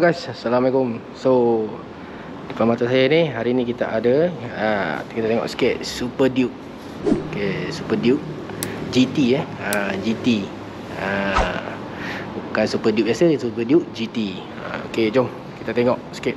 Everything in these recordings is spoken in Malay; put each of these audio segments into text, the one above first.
Halo guys, Assalamualaikum. So, depan mata saya ni, hari ni kita ada kita tengok sikit Super Duke. Okay, Super Duke GT GT. Bukan Super Duke biasa, Super Duke GT. Okay, jom kita tengok sikit.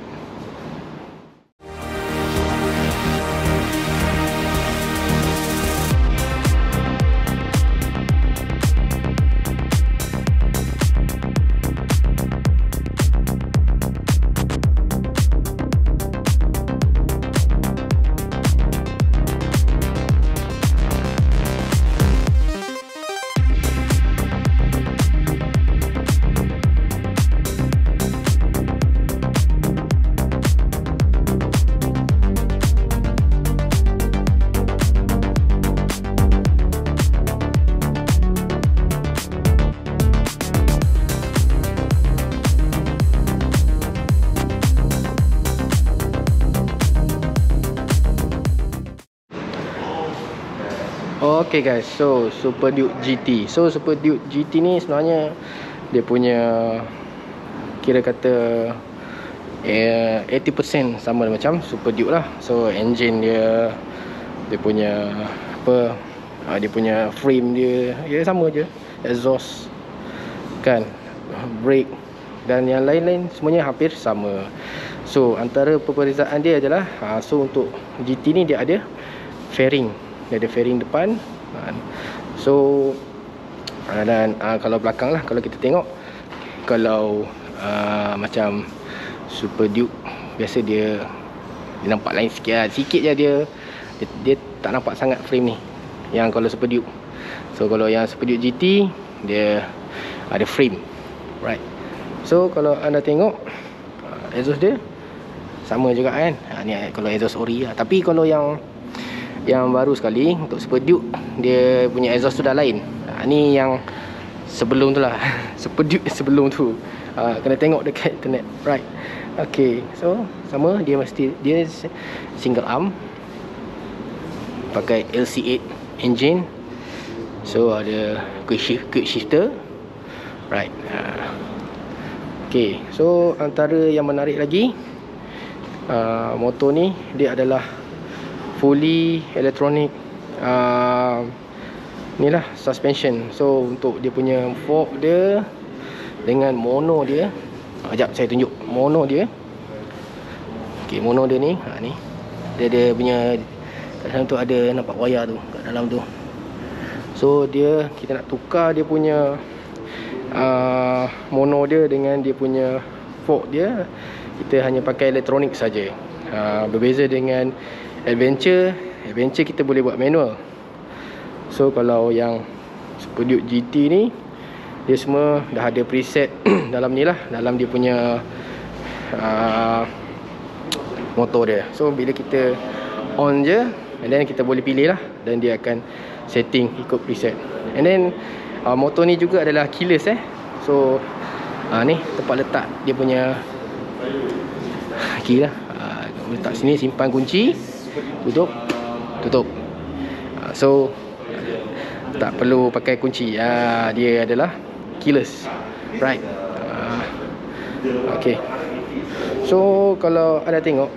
Okay guys, so Super Duke GT. So Super Duke GT ni sebenarnya dia punya kira kata 80% sama macam Super Duke lah. So engine dia, dia punya apa, dia punya frame dia, sama je. Exhaust kan, brake dan yang lain-lain semuanya hampir sama. So antara perbezaan dia adalah so untuk GT ni dia ada fairing. Dia ada fairing depan. So dan kalau belakang lah, kalau kita tengok, kalau macam Super Duke biasa dia nampak lain sikit lah. Sikit je dia tak nampak sangat frame ni, yang kalau Super Duke. So kalau yang Super Duke GT dia ada frame, right. So kalau anda tengok exhaust dia sama juga kan. Ni kalau exhaust ori lah. Tapi kalau yang baru sekali untuk Super Duke, dia punya exhaust tu dah lain. Ni yang sebelum tu lah. Super Duke sebelum tu. Kena tengok dekat internet, right. Okay, so sama, dia single arm, pakai LC8 engine. So ada quick shifter, right. Okay, so antara yang menarik lagi, motor ni dia adalah fully electronic ni lah suspension. So untuk dia punya fork dia dengan mono dia, sekejap saya tunjuk mono dia. Okay, mono dia ni, ni dia ada punya, kat dalam tu ada nampak wayar tu kat dalam tu. So dia, kita nak tukar dia punya mono dia dengan dia punya fork dia, kita hanya pakai elektronik saja. Berbeza dengan Adventure kita boleh buat manual. So kalau yang Super Duke GT ni, dia semua dah ada preset dalam ni lah, dalam dia punya motor dia. So bila kita on je, and then kita boleh pilih lah, dan dia akan setting ikut preset. And then motor ni juga adalah keyless So ni tempat letak dia punya key lah. Letak sini, simpan kunci, tutup. So tak perlu pakai kunci. Dia adalah keyless, right. Okay. So kalau anda tengok,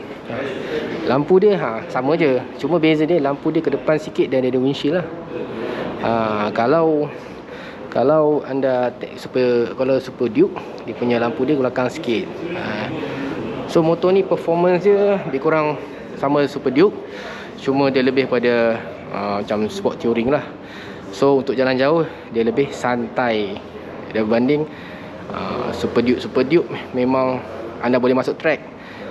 lampu dia sama je, cuma beza dia lampu dia ke depan sikit dan dia ada windshield lah. Kalau anda kalau Super Duke, dia punya lampu dia belakang sikit. So motor ni performance dia lebih kurang sama Super Duke, cuma dia lebih pada macam sport touring lah. So untuk jalan jauh dia lebih santai berbanding Super Duke memang anda boleh masuk track.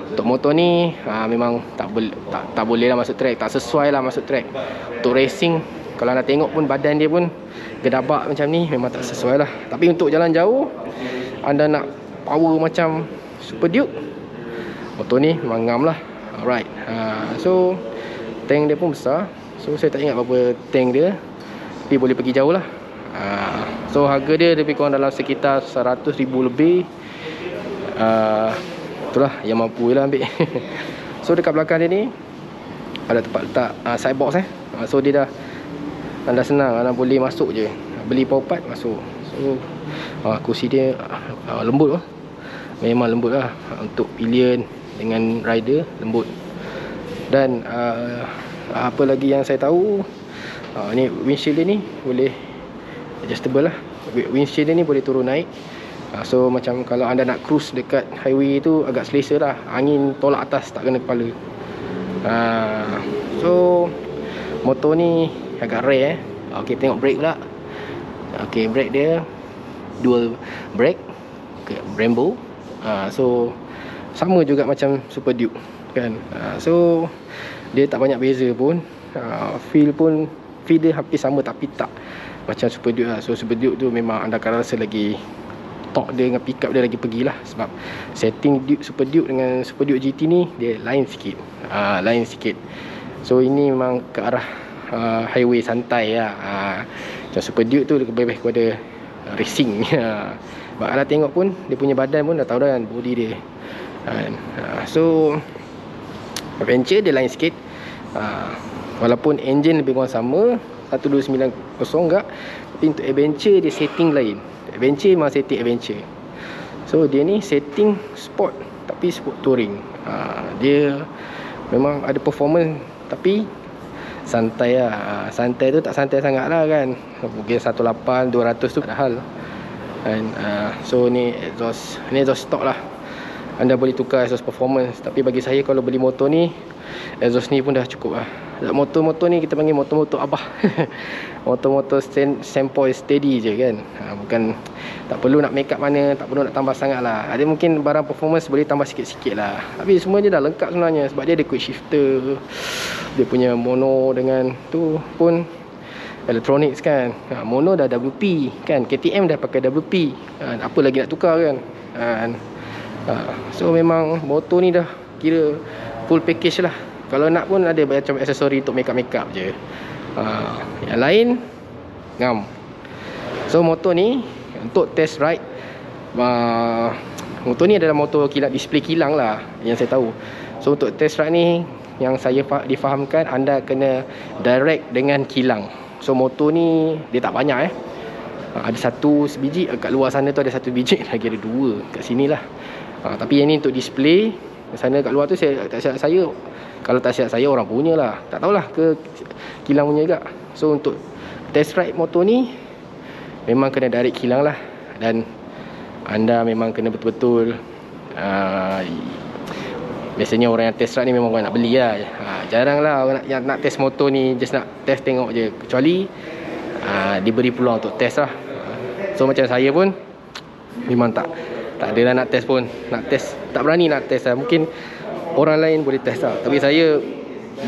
Untuk motor ni memang tak boleh lah masuk track, tak sesuai lah masuk track. Untuk racing, kalau anda tengok pun badan dia pun gedabak macam ni, memang tak sesuai lah. Tapi untuk jalan jauh, anda nak power macam Super Duke, motor ni memang ngam lah. Alright. So tank dia pun besar. So saya tak ingat berapa tank dia, tapi boleh pergi jauh lah. So harga dia lebih kurang dalam sekitar 100,000 lebih. Itulah yang mampu lah ambil. So dekat belakang dia ni ada tempat letak side box So dia dah senang, anda boleh masuk je, beli power part masuk. So kursi dia lembut memang lembut lah. Untuk pillion dengan rider lembut. Dan apa lagi yang saya tahu, ni windshield dia ni boleh adjustable lah. Windshield dia ni boleh turun naik. So macam kalau anda nak cruise dekat highway tu agak selesa lah. Angin tolak atas, tak kena kepala. So motor ni agak rare Okay, tengok brake pula. Okay, brake dia dual brake, Brembo. So sama juga macam Super Duke kan. So dia tak banyak beza pun. Feel dia hampir sama, tapi tak macam Super Duke lah. So Super Duke tu memang anda akan rasa lagi torque dia dengan pickup dia lagi pergilah. Sebab setting Super Duke dengan Super Duke GT ni dia lain sikit. Lain sikit. So ini memang ke arah highway santai lah. Macam Super Duke tu lebih kepada racing. Sebab anda tengok pun dia punya badan pun dah tahu dah kan, body dia. So adventure dia lain sikit. Walaupun engine lebih kurang sama 1290 enggak, tapi untuk adventure dia setting lain. Adventure memang setting adventure. So dia ni setting sport, tapi sport touring. Dia memang ada performance, tapi santai lah. Santai tu tak santai sangat lah kan. Mungkin 18, 200 tu tak ada hal. So ni exhaust stock lah. Anda boleh tukar exhaust performance. Tapi bagi saya kalau beli motor ni, exhaust ni pun dah cukup lah. Motor-motor ni kita panggil motor-motor abah. Motor-motor sempoi steady je kan. Bukan, tak perlu nak make up mana, tak perlu nak tambah sangat lah. Ada mungkin barang performance boleh tambah sikit-sikit lah. Tapi semua dia dah lengkap sebenarnya. Sebab dia ada quick shifter, dia punya mono dengan tu pun electronics kan. Mono dah WP kan, KTM dah pakai WP. Apa lagi nak tukar kan. So memang motor ni dah kira full package lah. Kalau nak pun ada macam aksesori untuk make-up je. Yang lain ngam. So motor ni untuk test ride, motor ni adalah motor kilang, display kilang lah yang saya tahu. So untuk test ride ni yang saya difahamkan, anda kena direct dengan kilang. So motor ni dia tak banyak ada satu sebiji kat luar sana tu, ada satu biji lagi, ada dua kat sini lah. Tapi yang ni untuk display. Sana kat luar tu saya tak silap saya, kalau tak silap saya orang punya lah, tak tahulah ke kilang punya juga. So untuk test ride motor ni memang kena direct kilang lah. Dan anda memang kena betul-betul biasanya orang yang test ride ni memang orang nak beli lah. Jarang lah orang yang nak test motor ni just nak test tengok je. Kecuali diberi peluang untuk test lah. So macam saya pun memang tak ada lah nak test pun. Nak test, tak berani nak test lah. Mungkin orang lain boleh test lah, tapi saya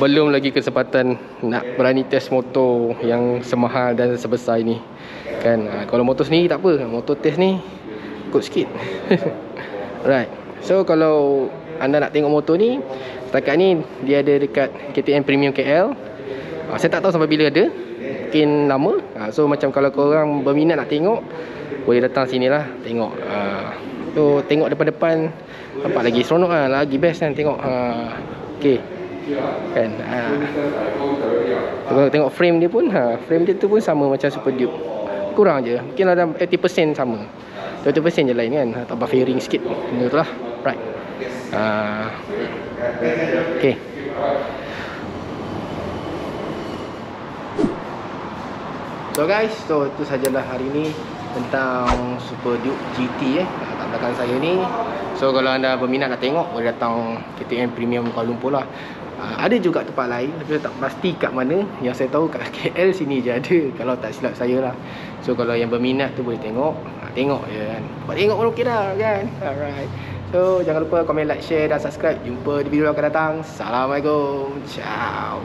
belum lagi kesempatan nak berani test motor yang semahal dan sebesar ini kan. Kalau motor sendiri tak apa, motor test ni ikut sikit. Right. So kalau anda nak tengok motor ni, setakat ni dia ada dekat KTM Premium KL. Saya tak tahu sampai bila ada, mungkin lama. So macam kalau korang berminat nak tengok, boleh datang sini lah tengok. So tengok depan-depan nampak lagi seronok lah, lagi best kan tengok. Okay kan. Kalau tengok frame dia pun, frame dia tu pun sama macam Super Duke, kurang je, mungkin ada 80% sama, 20% je lain kan. Tambah fairing sikit, benda tu lah. Right. Okay. So guys, so itu sajalah hari ni tentang Super Duke GT kat belakang saya ni. So kalau anda berminat nak tengok, boleh datang KTM Premium Kuala Lumpur lah. Ada juga tempat lain, tapi saya tak pasti kat mana. Yang saya tahu kat KL sini je ada, kalau tak silap saya lah. So kalau yang berminat tu boleh tengok, tengok je kan. Buat tengok pun okey dah kan. Alright. So jangan lupa komen, like, share dan subscribe. Jumpa di video akan datang. Assalamualaikum. Ciao.